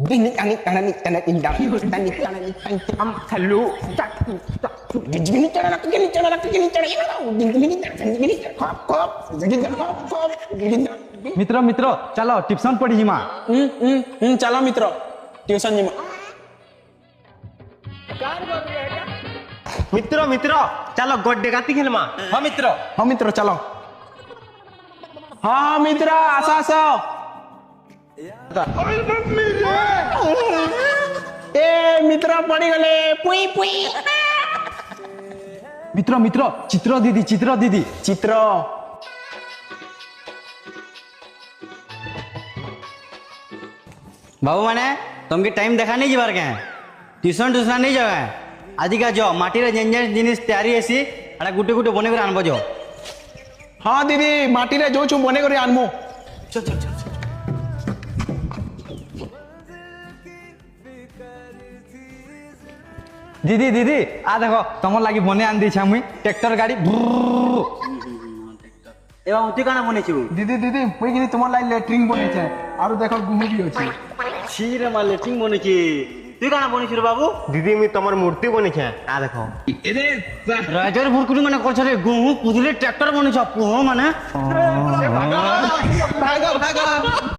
Gini tani tani tani indang tani tani am thalu gini cara gini kop kop gini मित्र मित्र चलो tuition पढ़ी जिमा चलो मित्र tuition जिमा मित्र मित्र चलो गोड्डे गाती खेलमा हाँ मित्र चलो हाँ मित्र आसा आसा ए मित्र पड़ी गले पुई पुई मित्र मित्र चित्र दीदी चित्र बाबू माने तुमके टाइम देखा नहीं जीवार के ट्यूशन नहीं जावे आजिका जो माटी रे जेन जेन जिनिस तैयारी हेसी अड़ा गुटे गुटे बने कर आनबो जो हाँ दीदी माटी रे जो छु बने करी आनमु दीदी दीदी आ देखो तुम लगी बने आन दी मुई ट्रैक्टर गाड़ी एवं उती काना बने छु दीदी दीदी मुई किनी तुमर लाई लेटरिंग बने छे आरो देखो गुहू भी अछि छीरे मा लेटिंग बने छी तू काना बने छु रे बाबू दीदी मी तमर मूर्ति बनी छे आ देखो राजर भुरकुटी माने करछ रे गुहू कुदले ट्रैक्टर बने छ पुहो माने भागो भागो